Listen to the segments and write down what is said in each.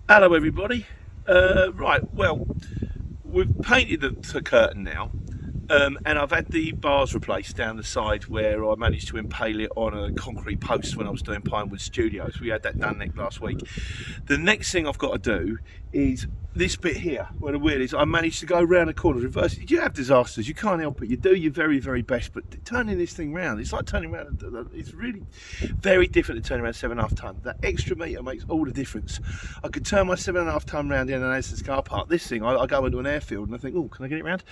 Hello everybody. Right, well, we've painted the curtain now, and I've had the bars replaced down the side where I managed to impale it on a concrete post when I was doing Pinewood Studios. We had that done last week. The next thing I've got to do is this bit here, where the wheel is. I managed to go around the corner, reverse it. You have disasters, you can't help it. You do your very, very best, but turning this thing round, it's like turning around, it's really very different to turning around 7.5 tonne. That extra metre makes all the difference. I could turn my 7.5 tonne round in an Anson's car park. This thing, I go into an airfield and I think, oh, can I get it round?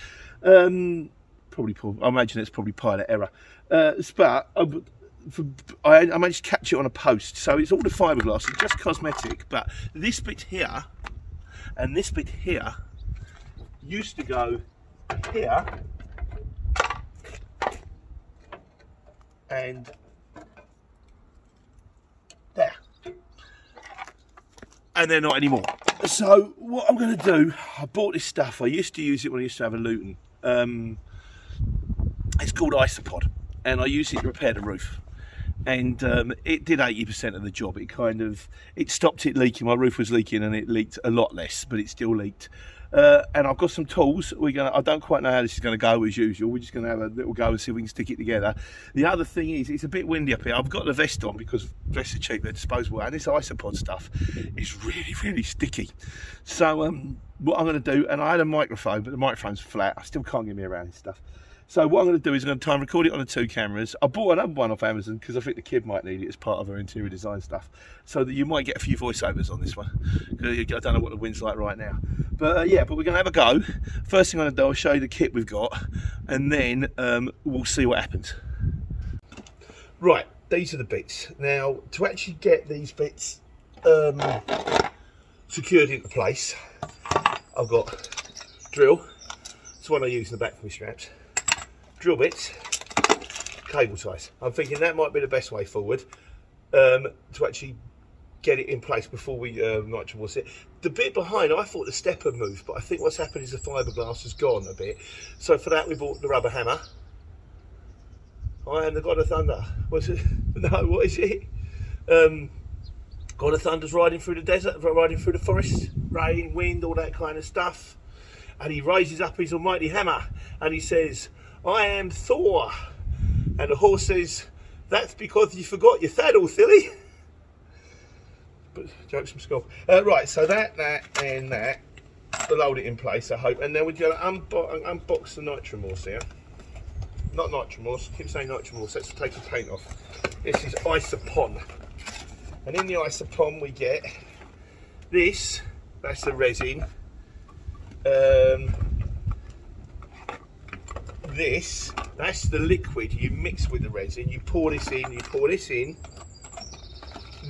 Probably, I imagine it's probably pilot error. But I managed to catch it on a post, so it's all the fiberglass, it's just cosmetic. But this bit here and this bit here used to go here and there, and they're not anymore. So what I'm going to do, I bought this stuff. I used to use it when I used to have a Luton. It's called Isopon, and I used it to repair the roof. And it did 80% of the job. It stopped it leaking. My roof was leaking and it leaked a lot less, but it still leaked. And I've got some tools. I don't quite know how this is going to go as usual. We're just going to have a little go and see if we can stick it together. The other thing is, it's a bit windy up here. I've got the vest on because vests are cheap, they're disposable, and this Isopod stuff is really, really sticky. So what I'm going to do, and I had a microphone, but the microphone's flat. I still can't get me around this stuff. So what I'm going to do is I'm going to try and record it on the 2 cameras. I bought another one off Amazon because I think the kid might need it as part of her interior design stuff, so that you might get a few voiceovers on this one. I don't know what the wind's like right now. But yeah, but we're going to have a go. First thing I'm going to do, I'll show you the kit we've got, and then we'll see what happens. Right, these are the bits. Now, to actually get these bits secured into place, I've got drill. It's the one I use in the back for my straps. Drill bits, cable ties. I'm thinking that might be the best way forward to actually get it in place before we nitrowash it. The bit behind, I thought the step had moved, but I think what's happened is the fiberglass has gone a bit. So for that we bought the rubber hammer. I am the God of Thunder. What's it? No, what is it? God of Thunder's riding through the desert, riding through the forest, rain, wind, all that kind of stuff. And he raises up his almighty hammer and he says, I am Thor. And the horse says, that's because you forgot your saddle, silly. But jokes from school. Right, so that, and that. To load it in place, I hope. And then we're going to unbox the nitromorse here. Not nitromorse, I keep saying nitromorse, let's take the paint off. This is Isopon. And in the Isopon we get this, that's the resin. This, that's the liquid you mix with the resin. You pour this in, you pour this in.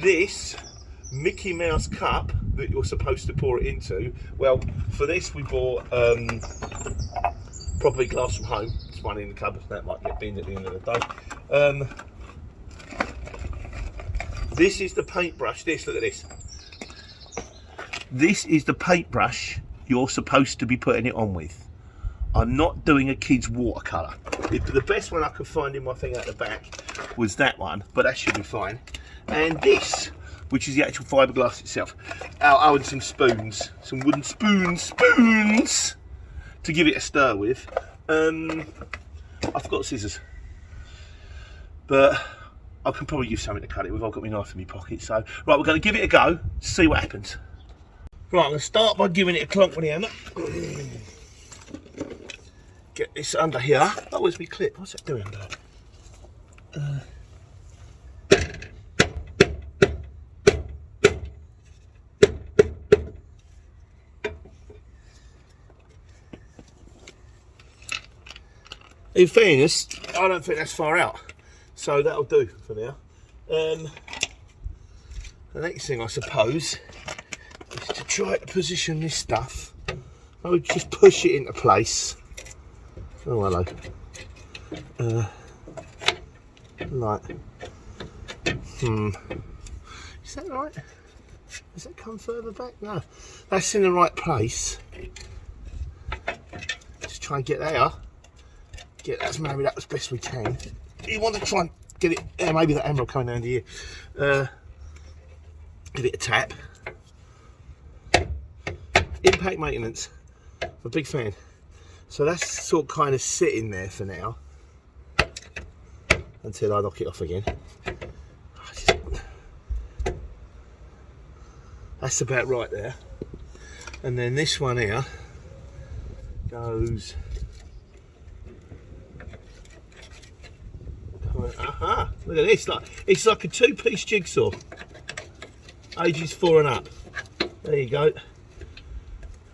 This Mickey Mouse cup that you're supposed to pour it into. Well, for this we bought probably glass from home. It's one in the cupboard, that might get binned at the end of the day. This is the paintbrush. Look at this. This is the paintbrush you're supposed to be putting it on with. I'm not doing a kid's watercolour. The best one I could find in my thing at the back was that one, but that should be fine. And this, which is the actual fiberglass itself. Oh, and some spoons, some wooden spoons to give it a stir with. I've got scissors, but I can probably use something to cut it with. I've got my knife in my pocket. So, right, we're going to give it a go, see what happens. Right, I'm going to start by giving it a clunk with the hammer. Get this under here. Oh, where's my clip? What's that doing under there? In fairness, I don't think that's far out, so that'll do for now. The next thing, I suppose, is to try to position this stuff. I would just push it into place. Oh, hello. Right. Is that right? Does that come further back? No. That's in the right place. Just try and get there. Get that married up as best we can. You want to try and get it. Maybe that emerald coming down to here. Give it a tap. impact maintenance. I'm a big fan. So that's sort of kind of sitting there for now until I knock it off again. That's about right there. And then this one here goes. Aha! Look at this. It's like a two-piece jigsaw. Ages 4 and up. There you go.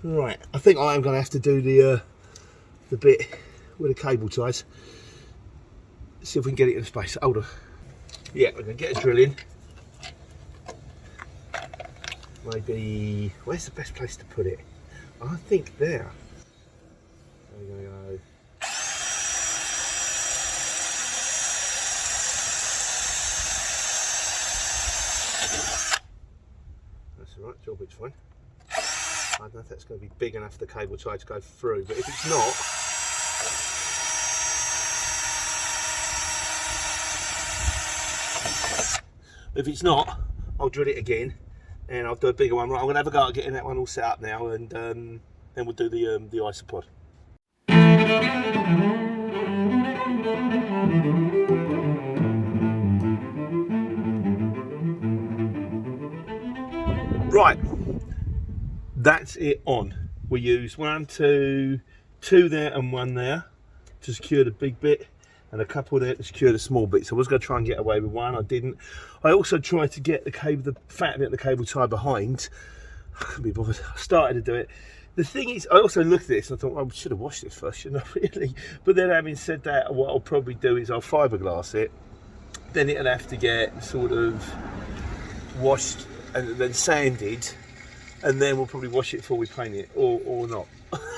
Right. I think I am going to have to do the bit with the cable ties. See if we can get it in space. Hold on. Yeah, we're going to get a drill in. Maybe, where's the best place to put it? I think there. We're going to go. That's alright, job it's fine. I don't know if that's going to be big enough for the cable tie to go through, but if it's not, I'll drill it again. And I'll do a bigger one. Right, I'm going to have a go at getting that one all set up now, and then we'll do the Isopod. Right, that's it on. We use 1, 2 there and 1 there to secure the big bit, and a couple there to secure the small bit. So I was going to try and get away with one. I didn't. I also tried to get the fat bit of the cable tie behind. I couldn't be bothered. I started to do it. The thing is, I also looked at this and I thought, well, I should have washed this first, shouldn't I, really? But then having said that, what I'll probably do is I'll fiberglass it. Then it'll have to get sort of washed and then sanded. And then we'll probably wash it before we paint it, or not.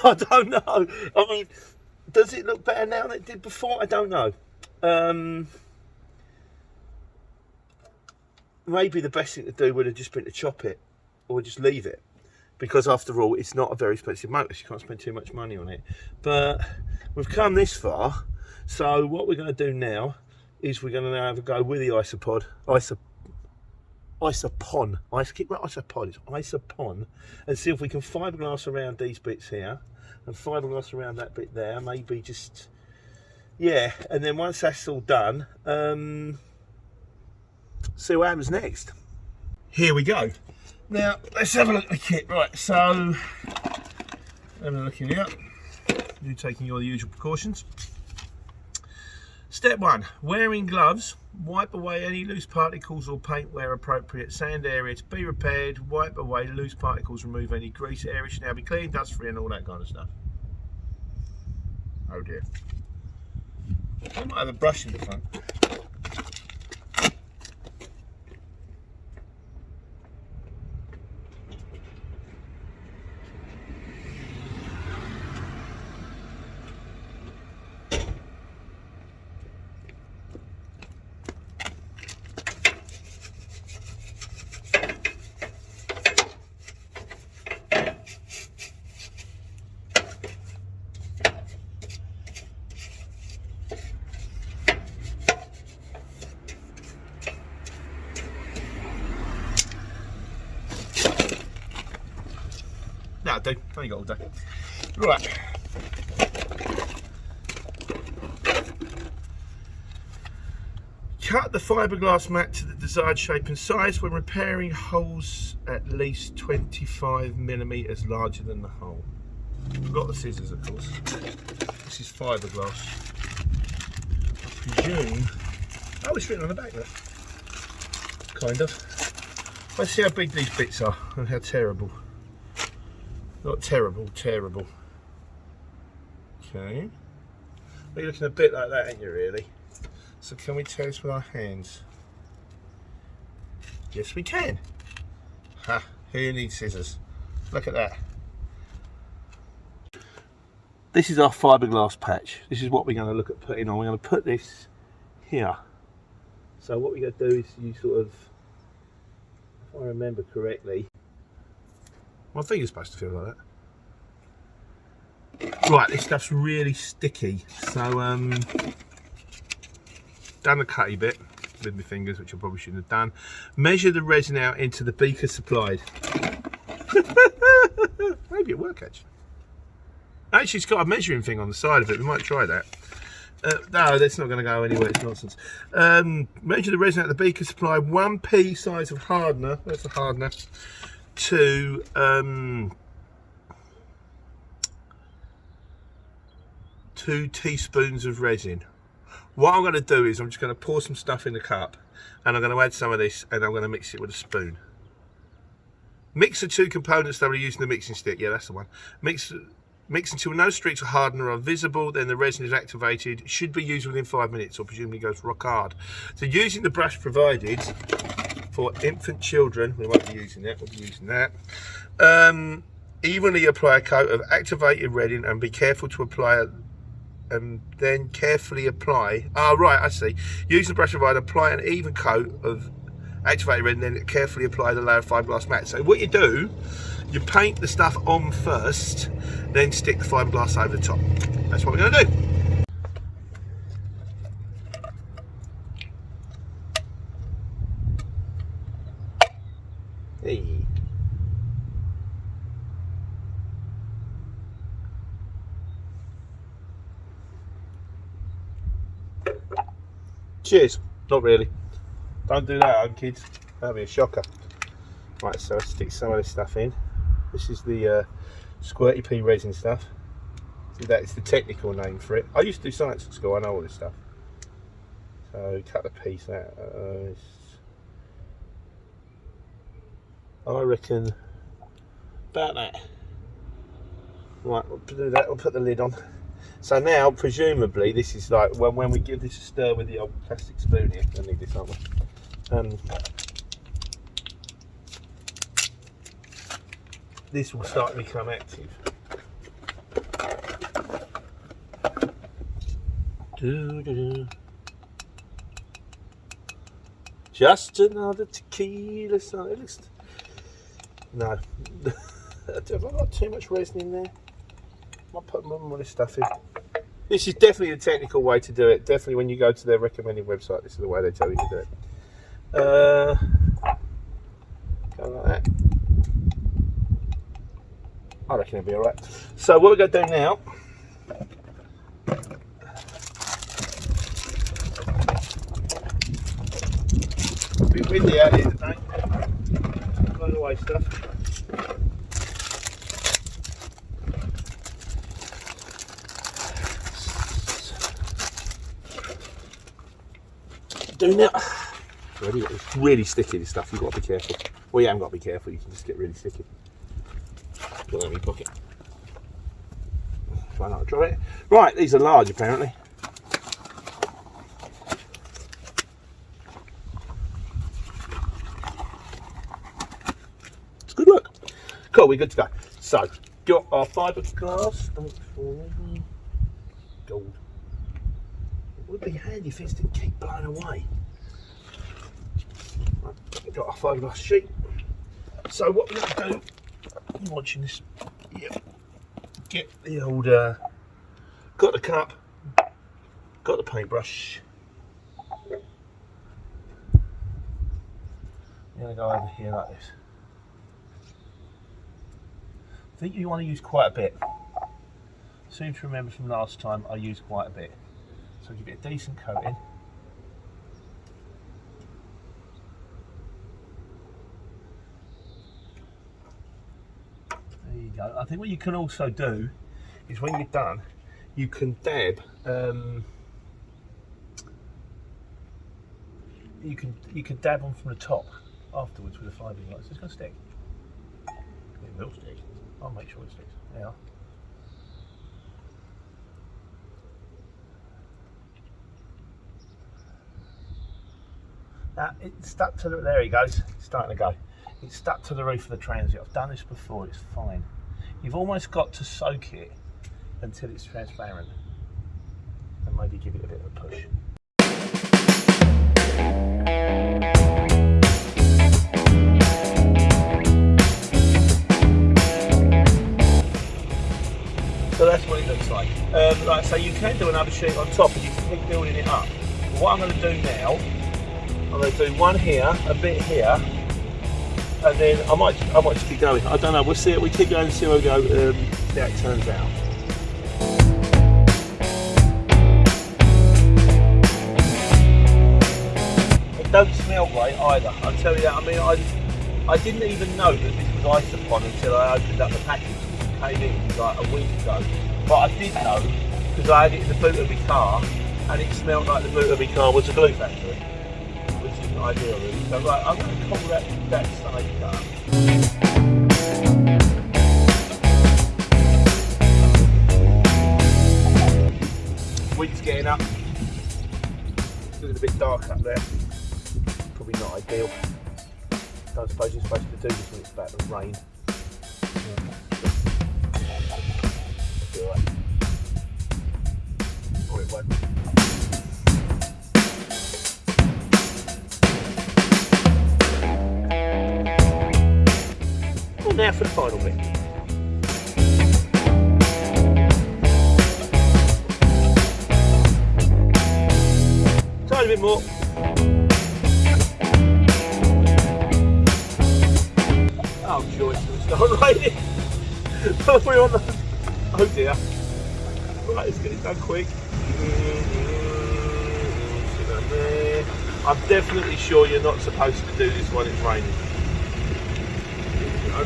I don't know. I mean, does it look better now than it did before? I don't know. Maybe the best thing to do would have just been to chop it or just leave it, because after all, it's not a very expensive motor, so you can't spend too much money on it. But we've come this far, so what we're going to do now is we're going to now have a go with the Isopon. Isopon, and see if we can fiberglass around these bits here and fiberglass around that bit there. Maybe just, yeah, and then once that's all done, see what happens next. Here we go. Now let's have a look at the kit. Right, so having a look in here, you taking all the usual precautions. Step 1, wearing gloves. Wipe away any loose particles or paint where appropriate. Sand area to be repaired. Wipe away loose particles. Remove any grease. Area should now be clean, dust free, and all that kind of stuff. Oh dear. I might have a brush in the front. That'll do, only got all day. Right. Cut the fiberglass mat to the desired shape and size. When repairing, holes at least 25mm larger than the hole. I've got the scissors, of course. This is fiberglass. I presume. Oh, it's written on the back there. Kind of. Let's see how big these bits are and how terrible. Not terrible, terrible. Okay. You're looking a bit like that, ain't you, really? So can we test with our hands? Yes, we can. Ha, who needs scissors? Look at that. This is our fiberglass patch. This is what we're going to look at putting on. We're going to put this here. So what we're going to do is you sort of, if I remember correctly, my finger's supposed to feel like that. Right, this stuff's really sticky. So, done the cutty bit with my fingers, which I probably shouldn't have done. Measure the resin out into the beaker supplied. Maybe it'll work actually. Actually, it's got a measuring thing on the side of it. We might try that. No, that's not going to go anywhere. It's nonsense. Measure the resin at the beaker. Supply 1 pea size of hardener. There's the hardener. To 2 teaspoons of resin. What I'm going to do is I'm just going to pour some stuff in the cup, and I'm going to add some of this, and I'm going to mix it with a spoon. Mix the 2 components that we're using the mixing stick. Yeah, that's the one. Mix until no streaks of hardener are visible, then the resin is activated. It should be used within 5 minutes, or presumably goes rock hard. So using the brush provided for infant children, we won't be using that, we'll be using that. Evenly apply a coat of activated resin and be careful to apply it, and then carefully apply. Right, I see. Use the brush provided, apply an even coat of activated resin, then carefully apply the layer of fiberglass mat. So what you do, you paint the stuff on first, then stick the fiberglass over the top. That's what we're going to do. Hey. Cheers. Not really. Don't do that at home, kids. That'll be a shocker. Right, so let's stick some of this stuff in. This is the squirty pea resin stuff. So that is the technical name for it. I used to do science at school, I know all this stuff. So cut the piece out. I reckon about that. Right, we'll do that, we'll put the lid on. So now, presumably, this is like when we give this a stir with the old plastic spoon here. I need this, aren't we? This will start to become active. Just another tequila song. No. Have I got too much resin in there? I might put more of this stuff in. This is definitely the technical way to do it. Definitely when you go to their recommended website, this is the way they tell you to do it. Go like that. I reckon it'll be alright. So what we're going to do now, a bit windy out here today, blown away stuff. Do now. It's really sticky, this stuff. You've got to be careful. Well, you haven't got to be careful, you can just get really sticky. Put that in your pocket. Try not to drop it. Right, these are large apparently. It's good work. Cool, we're good to go. So, got our fiberglass. Gold. It would be handy if this didn't keep blowing away. Right, got our fiberglass sheet. So what we're going to do, I'm watching this, yep. Get the old, got the cup, got the paintbrush. I'm going to go over here like this. I think you want to use quite a bit. Seem to remember from last time I used quite a bit. So give it a decent coating. There you go. I think what you can also do is when you're done, you can dab. You can dab on from the top afterwards with a fiberglass. It's going to stick. It will stick. I'll make sure it sticks. Yeah. It's stuck to the, there he goes, it's starting to go. It's stuck to the roof of the transit. I've done this before, it's fine. You've almost got to soak it until it's transparent. And maybe give it a bit of a push. So that's what it looks like. Like I say, you can do another sheet on top and you can keep building it up. But what I'm going to do now, I'm going to do one here, a bit here, and then I might just keep going. I don't know. We'll see. We keep going and see where we go. See how it turns out. It don't smell great either. I'll tell you that. I mean, I didn't even know that this was Isopon until I opened up the package. It came in like a week ago, but I did know because I had it in the boot of my car, and it smelled like the boot of my car was a glue factory, which isn't ideal really. So right, I'm going to call that stage up. Wind's getting up. It's looking a bit dark up there. Probably not ideal. I don't suppose you're supposed to do this when it's about to rain. It'll be alright. Or it won't. And now for the final bit. Tiny bit more. Oh, sure, it's going to start raining. We're on the... Oh dear. Right, let's get it done quick. I'm definitely sure you're not supposed to do this when it's raining.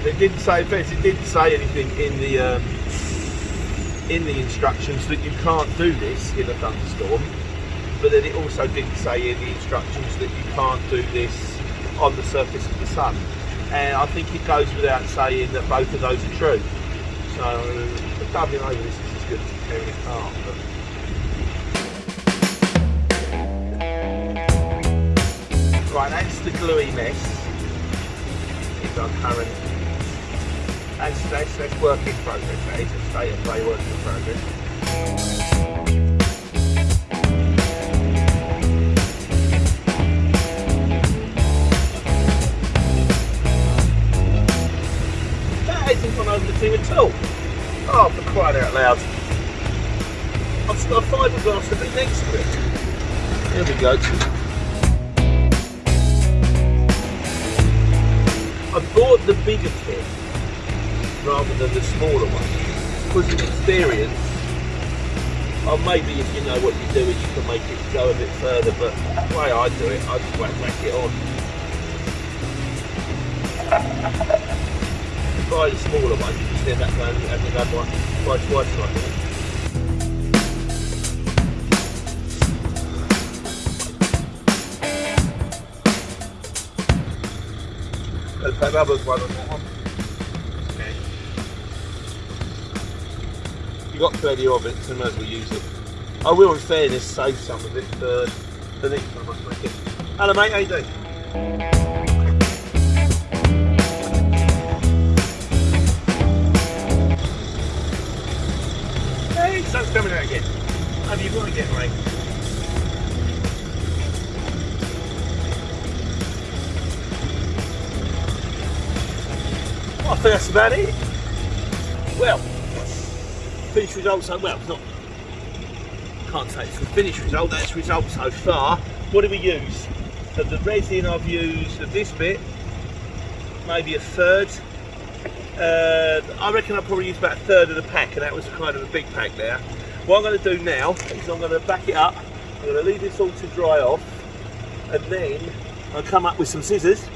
It didn't say, it didn't say anything in the instructions that you can't do this in a thunderstorm. But then it also didn't say in the instructions that you can't do this on the surface of the sun. And I think it goes without saying that both of those are true. So doubling over this is as good as tearing it apart. Right, that's the gluey mess. It's our current. That's work in progress. That is a state of play work in progress. Over the thing at all. Oh, for crying out loud. I've got a fiberglass to be next to it. There we go. I bought the bigger kit rather than the smaller one because of experience. Or maybe if you know what you're doing you can make it go a bit further, but the way I do it, I just whack it on. Buy the smaller one, you just end up going and having another one buy twice like that. Let's have another one on that one. Okay. You got plenty of it, so might as well use it. I will, in fairness, save some of it for the next time I make it. Hello mate, how you doing? Sun's coming out again. Have you got to get rain? Well, I think that's about it. Well, finished result so well. Not. Can't say it's the finished result. That's result so far. What did we use? So the resin I've used of this bit, maybe a third. I reckon I probably used about a third of the pack, and that was kind of a big pack there. What I'm going to do now is I'm going to back it up. I'm going to leave this all to dry off, and then I'll come up with some scissors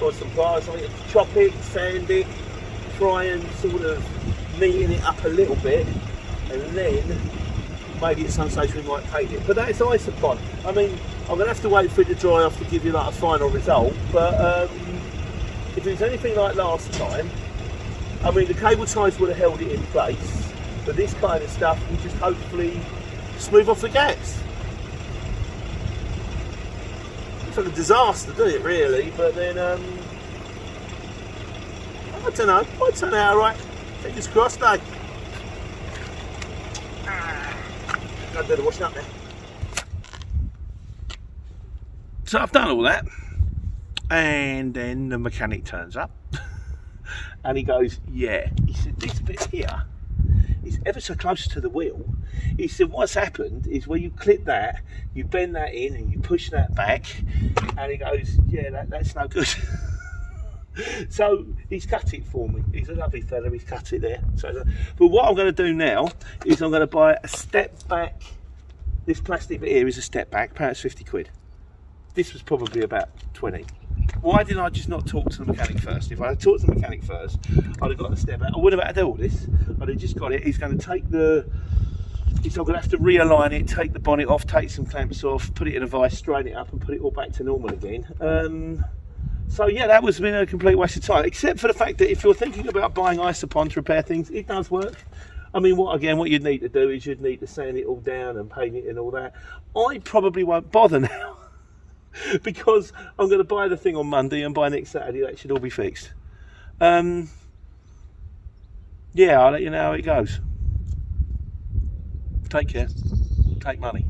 or some pliers, something to chop it, sand it, try and sort of neaten it up a little bit, and then maybe at some stage we might paint it. But that is Isopon. I mean, I'm going to have to wait for it to dry off to give you like a final result. But if it's anything like last time, I mean, the cable ties would have held it in place, but this kind of stuff will just hopefully smooth off the gaps. It's like a disaster, doesn't it, really? But then, I don't know, might turn out alright. Fingers crossed, eh? Gotta do the washing up now. So I've done all that, and then the mechanic turns up. And he goes, yeah. He said, this bit here is ever so close to the wheel. He said, what's happened is where you clip that, you bend that in and you push that back. And he goes, yeah, that's no good. So he's cut it for me. He's a lovely fella. He's cut it there. So, but what I'm going to do now is I'm going to buy a step back. This plastic bit here is a step back. Perhaps 50 quid. This was probably about 20. Why didn't I just not talk to the mechanic first? If I had talked to the mechanic first, I'd have got the step back. I wouldn't have had to do all this. I'd have just got it. He's going to take the. So I'm going to have to realign it, take the bonnet off, take some clamps off, put it in a vise, straighten it up, and put it all back to normal again. So yeah, that was been a complete waste of time, except for the fact that if you're thinking about buying Isopon to repair things, it does work. I mean, what you'd need to do is you'd need to sand it all down and paint it and all that. I probably won't bother now because I'm going to buy the thing on Monday, and by next Saturday that should all be fixed. Yeah, I'll let you know how it goes. Take care. Take money.